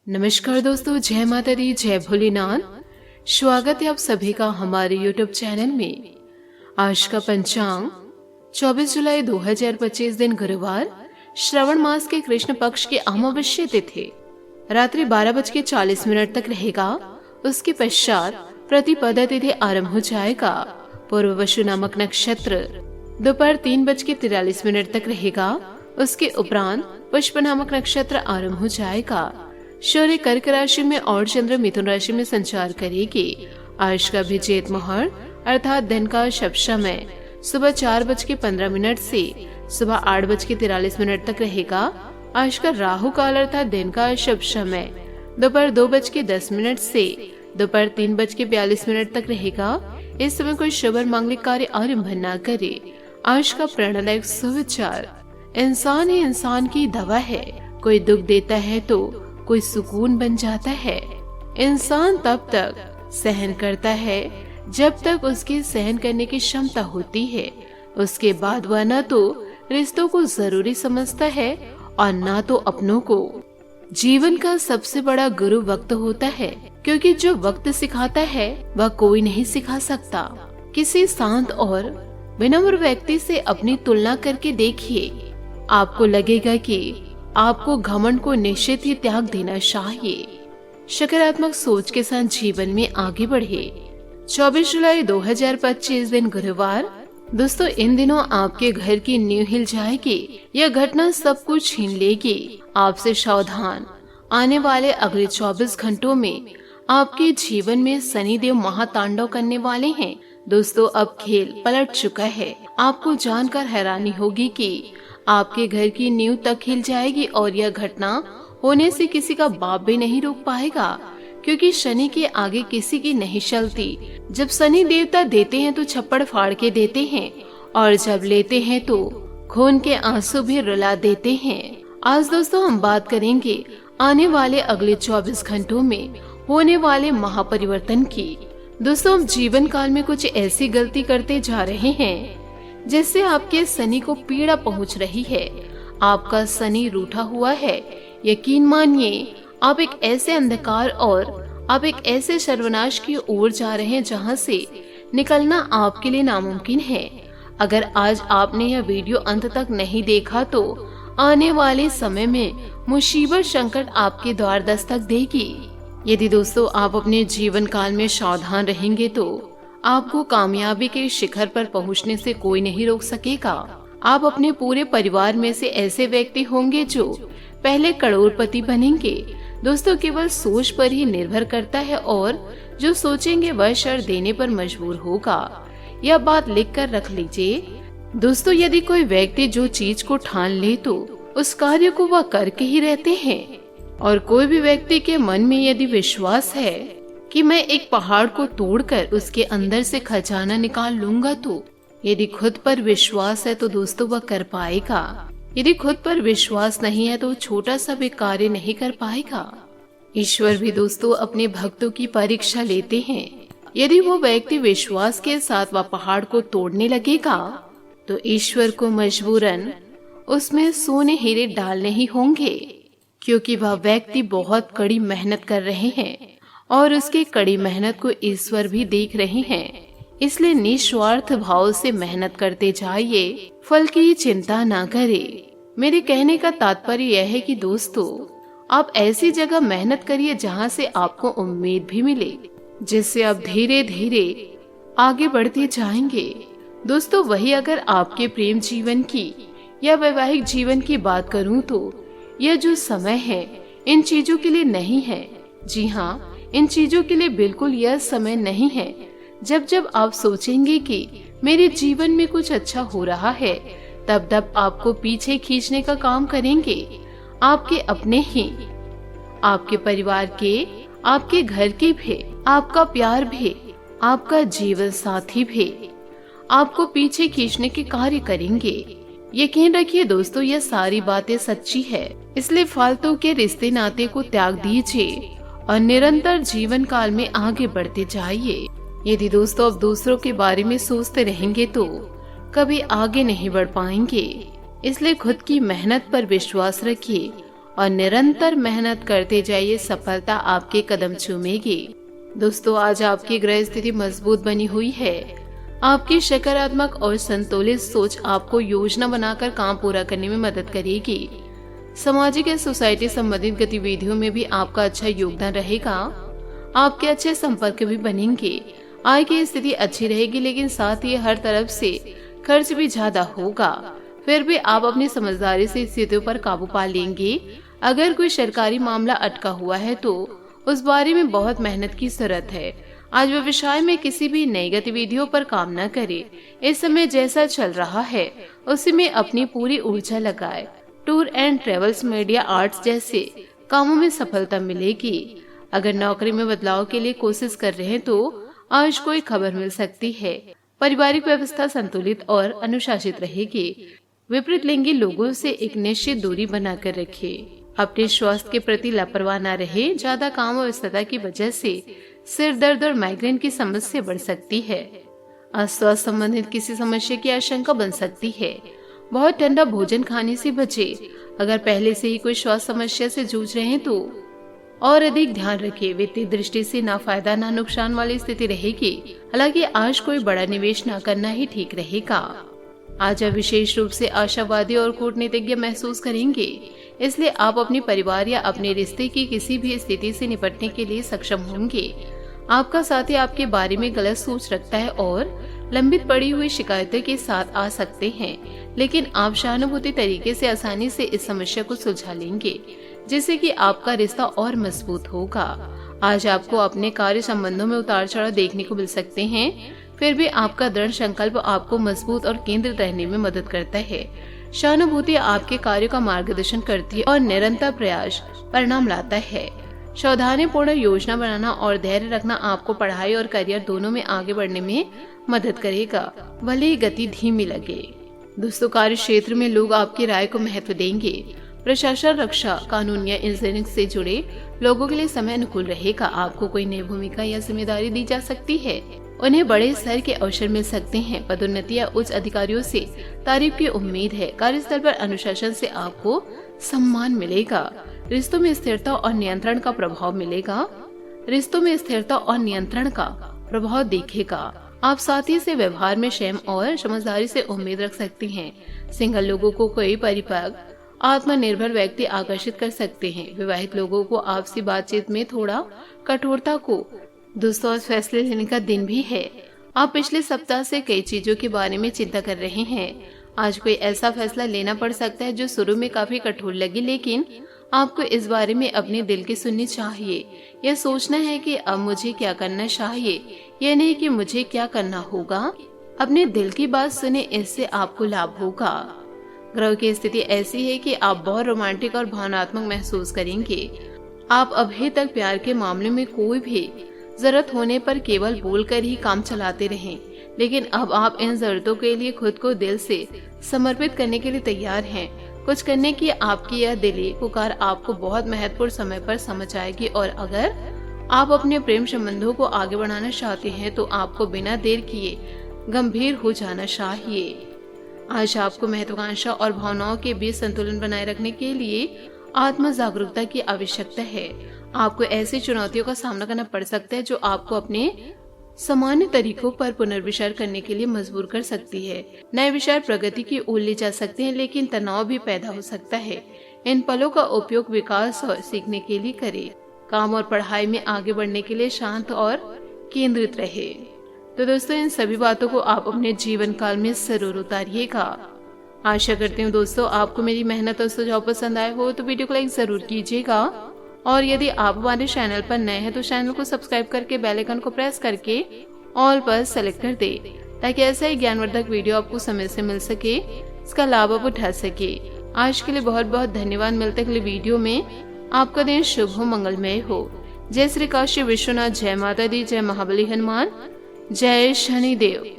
नमस्कार दोस्तों, जय माता दी, जय भोलेनाथ। स्वागत है आप सभी का हमारे YouTube चैनल में। आज का पंचांग 24 जुलाई 2025 दिन गुरुवार, श्रवण मास के कृष्ण पक्ष की अमावस्या तिथि रात्रि 12:40 तक रहेगा। उसके पश्चात प्रतिपदा तिथि आरंभ हो जाएगा। पूर्ववसु नामक नक्षत्र दोपहर 3:43 तक रहेगा। उसके उपरांत पुष्प नामक नक्षत्र आरंभ हो जाएगा। सूर्य कर्क राशि में और चंद्र मिथुन राशि में संचार करेगी। आज का अभिजीत मुहूर्त अर्थात दिन का शुभ समय सुबह 4:15 से सुबह 8:43 तक रहेगा। आज का राहु काल अर्थात दिन का शुभ समय दोपहर 2:10 से दोपहर 3:42 तक रहेगा। इस समय कोई शुभ और मांगलिक कार्य आरंभ न करे। आज का प्रणलायक सुविचार, इंसान ही इंसान की दवा है। कोई दुख देता है तो कोई सुकून बन जाता है। इंसान तब तक सहन करता है जब तक उसकी सहन करने की क्षमता होती है। उसके बाद वह न तो रिश्तों को जरूरी समझता है और न तो अपनों को। जीवन का सबसे बड़ा गुरु वक्त होता है, क्योंकि जो वक्त सिखाता है वह कोई नहीं सिखा सकता। किसी शांत और विनम्र व्यक्ति से अपनी तुलना करके देखिए, आपको लगेगा कि आपको घमंड को निश्चित ही त्याग देना चाहिए। सकारात्मक सोच के साथ जीवन में आगे बढ़े। 24 जुलाई 2025 दिन गुरुवार। दोस्तों, इन दिनों आपके घर की नींव हिल जाएगी। यह घटना सब कुछ छीन लेगी। आपसे सावधान। आने वाले अगले 24 घंटों में आपके जीवन में शनिदेव महातांडव करने वाले हैं। दोस्तों, अब खेल पलट चुका है। आपको जानकर हैरानी होगी कि आपके घर की नींव तक हिल जाएगी और यह घटना होने से किसी का बाप भी नहीं रोक पाएगा, क्योंकि शनि के आगे किसी की नहीं चलती। जब शनि देवता देते हैं तो छप्पड़ फाड़ के देते हैं, और जब लेते हैं तो खून के आंसू भी रुला देते हैं। आज दोस्तों हम बात करेंगे आने वाले अगले 24 घंटों में होने वाले महापरिवर्तन की। दोस्तों, हम जीवन काल में कुछ ऐसी गलती करते जा रहे हैं जिससे आपके शनि को पीड़ा पहुंच रही है। आपका शनि रूठा हुआ है। यकीन मानिए, आप एक ऐसे अंधकार और आप एक ऐसे सर्वनाश की ओर जा रहे हैं जहां से निकलना आपके लिए नामुमकिन है। अगर आज आपने यह वीडियो अंत तक नहीं देखा तो आने वाले समय में मुसीबत संकट आपके द्वार दस्तक देगी। यदि दोस्तों आप अपने जीवन काल में सावधान रहेंगे तो आपको कामयाबी के शिखर पर पहुंचने से कोई नहीं रोक सकेगा। आप अपने पूरे परिवार में से ऐसे व्यक्ति होंगे जो पहले करोड़पति बनेंगे। दोस्तों, केवल सोच पर ही निर्भर करता है और जो सोचेंगे वह शर देने पर मजबूर होगा। यह बात लिख कर रख लीजिए। दोस्तों, यदि कोई व्यक्ति जो चीज को ठान ले तो उस कार्य को वह करके ही रहते हैं। और कोई भी व्यक्ति के मन में यदि विश्वास है कि मैं एक पहाड़ को तोड़कर उसके अंदर से खजाना निकाल लूंगा, तो यदि खुद पर विश्वास है तो दोस्तों वह कर पाएगा। यदि खुद पर विश्वास नहीं है तो छोटा सा भी कार्य नहीं कर पाएगा। ईश्वर भी दोस्तों अपने भक्तों की परीक्षा लेते हैं। यदि वो व्यक्ति विश्वास के साथ वह पहाड़ को तोड़ने लगेगा तो ईश्वर को मजबूरन उसमें सोने हीरे डालने ही होंगे, क्योंकि वह व्यक्ति बहुत कड़ी मेहनत कर रहे हैं और उसकी कड़ी मेहनत को ईश्वर भी देख रहे हैं। इसलिए निस्वार्थ भाव से मेहनत करते जाइए, फल की चिंता ना करें। मेरे कहने का तात्पर्य यह है कि दोस्तों आप ऐसी जगह मेहनत करिए जहां से आपको उम्मीद भी मिले, जिससे आप धीरे धीरे आगे बढ़ते जाएंगे। दोस्तों, वही अगर आपके प्रेम जीवन की या वैवाहिक जीवन की बात करूं तो यह जो समय है इन चीजों के लिए नहीं है। जी हाँ, इन चीजों के लिए बिल्कुल यह समय नहीं है। जब आप सोचेंगे कि मेरे जीवन में कुछ अच्छा हो रहा है, तब आपको पीछे खींचने का काम करेंगे आपके अपने ही, आपके परिवार के, आपके घर के भी, आपका प्यार भी, आपका जीवन साथी भी आपको पीछे खींचने के कार्य करेंगे। यकीन रखिए दोस्तों, यह सारी बातें सच्ची है। इसलिए फालतू के रिश्ते नाते को त्याग दीजिए और निरंतर जीवन काल में आगे बढ़ते जाइए। यदि दोस्तों आप दूसरों के बारे में सोचते रहेंगे तो कभी आगे नहीं बढ़ पाएंगे। इसलिए खुद की मेहनत पर विश्वास रखिए और निरंतर मेहनत करते जाइए, सफलता आपके कदम चूमेगी। दोस्तों, आज आपकी ग्रह स्थिति मजबूत बनी हुई है। आपकी सकारात्मक और संतुलित सोच आपको योजना बनाकर काम पूरा करने में मदद करेगी। सामाजिक या सोसाइटी संबंधित गतिविधियों में भी आपका अच्छा योगदान रहेगा। आपके अच्छे संपर्क भी बनेंगे। आय की स्थिति अच्छी रहेगी, लेकिन साथ ही हर तरफ से खर्च भी ज्यादा होगा। फिर भी आप अपनी समझदारी से स्थितियों पर काबू पा लेंगे। अगर कोई सरकारी मामला अटका हुआ है तो उस बारे में बहुत मेहनत की जरूरत है। आज व्यवसाय में किसी भी नई गतिविधियों पर काम न करें। इस समय जैसा चल रहा है उसी में अपनी पूरी ऊर्जा लगाए। Tour and travels, media, arts जैसे कामों में सफलता मिलेगी। अगर नौकरी में बदलाव के लिए कोशिश कर रहे हैं तो आज कोई खबर मिल सकती है। पारिवारिक व्यवस्था संतुलित और अनुशासित रहेगी। विपरीत लिंगी लोगों से एक निश्चित दूरी बनाकर रखें। अपने स्वास्थ्य के प्रति लापरवाह न रहे। ज्यादा काम और व्यस्तता की वजह से सिर दर्द और माइग्रेन की समस्या बढ़ सकती है। स्वास्थ्य संबंधित किसी समस्या की आशंका बन सकती है। बहुत ठंडा भोजन खाने से बचे। अगर पहले से ही कोई स्वास्थ्य समस्या से जूझ रहे हैं तो और अधिक ध्यान रखें। वित्तीय दृष्टि से ना फायदा ना नुकसान वाली स्थिति रहेगी। हालांकि आज कोई बड़ा निवेश न करना ही ठीक रहेगा। आज आप विशेष रूप से आशावादी और कूटनीतिज्ञ महसूस करेंगे, इसलिए आप अपने परिवार या अपने रिश्ते की किसी भी स्थिति से निपटने के लिए सक्षम होंगे। आपका साथी आपके बारे में गलत सोच रखता है और लंबित पड़ी हुई शिकायतों के साथ आ सकते हैं, लेकिन आप सहानुभूति तरीके से आसानी से इस समस्या को सुलझा लेंगे, जिससे कि आपका रिश्ता और मजबूत होगा। आज आपको अपने कार्य संबंधों में उतार चढ़ाव देखने को मिल सकते हैं, फिर भी आपका दृढ़ संकल्प आपको मजबूत और केंद्रित रहने में मदद करता है। सहानुभूति आपके कार्यों का मार्गदर्शन करती है और निरंतर प्रयास परिणाम लाता है। सावधानीपूर्ण योजना बनाना और धैर्य रखना आपको पढ़ाई और करियर दोनों में आगे बढ़ने में मदद करेगा, भले ही गति धीमी लगे। दोस्तों, कार्य क्षेत्र में लोग आपकी राय को महत्व देंगे। प्रशासन, रक्षा, कानून या इंजीनियरिंग से जुड़े लोगों के लिए समय अनुकूल रहेगा। आपको कोई नई भूमिका या जिम्मेदारी दी जा सकती है। उन्हें बड़े स्तर के अवसर मिल सकते हैं। पदोन्नति या उच्च अधिकारियों से तारीफ की उम्मीद है। कार्यस्थल पर अनुशासन से आपको सम्मान मिलेगा। रिश्तों में स्थिरता और नियंत्रण का प्रभाव मिलेगा। रिश्तों में स्थिरता और नियंत्रण का प्रभाव दिखेगा। आप साथी से व्यवहार में संयम और समझदारी से उम्मीद रख सकते हैं। सिंगल लोगों को कोई परिपक्व, आत्मनिर्भर व्यक्ति आकर्षित कर सकते हैं। विवाहित लोगों को आपसी बातचीत में थोड़ा कठोरता को दोस्तों फैसले लेने का दिन भी है। आप पिछले सप्ताह से कई चीजों के बारे में चिंता कर रहे हैं। आज कोई ऐसा फैसला लेना पड़ सकता है जो शुरू में काफी कठोर लगे, लेकिन आपको इस बारे में अपने दिल की सुननी चाहिए। यह सोचना है कि अब मुझे क्या करना चाहिए, यह नहीं कि मुझे क्या करना होगा। अपने दिल की बात सुने, इससे आपको लाभ होगा। ग्रह की स्थिति ऐसी है कि आप बहुत रोमांटिक और भावनात्मक महसूस करेंगे। आप अभी तक प्यार के मामले में कोई भी जरूरत होने पर केवल बोलकर ही काम चलाते रहें, लेकिन अब आप इन जरूरतों के लिए खुद को दिल से समर्पित करने के लिए तैयार हैं। कुछ करने की आपकी यह दिली पुकार आपको बहुत महत्वपूर्ण समय पर समझ आएगी, और अगर आप अपने प्रेम संबंधों को आगे बढ़ाना चाहते हैं तो आपको बिना देर किए गंभीर हो जाना चाहिए। आज आपको महत्वाकांक्षा और भावनाओं के बीच संतुलन बनाए रखने के लिए आत्म जागरूकता की आवश्यकता है। आपको ऐसी चुनौतियों का सामना करना पड़ सकता है जो आपको अपने सामान्य तरीकों पर पुनर्विचार करने के लिए मजबूर कर सकती है। नए विचार प्रगति की ओर ले जा सकते हैं, लेकिन तनाव भी पैदा हो सकता है। इन पलों का उपयोग विकास और सीखने के लिए करें। काम और पढ़ाई में आगे बढ़ने के लिए शांत और केंद्रित रहे। तो दोस्तों, इन सभी बातों को आप अपने जीवन काल में जरूर उतारिएगा। आशा करती हूँ दोस्तों आपको मेरी मेहनत और सुझाव पसंद आए हो तो वीडियो को लाइक जरूर कीजिएगा, और यदि आप हमारे चैनल पर नए हैं तो चैनल को सब्सक्राइब करके बेल आइकन को प्रेस करके ऑल पर सेलेक्ट कर दे, ताकि ऐसा ही ज्ञानवर्धक वीडियो आपको समय से मिल सके, इसका लाभ आप उठा सके। आज के लिए बहुत बहुत धन्यवाद। मिलते अगले वीडियो में। आपका दिन शुभ हो, मंगलमय हो। जय श्री काशी विश्वनाथ, जय माता दी, जय महाबली हनुमान, जय शनिदेव।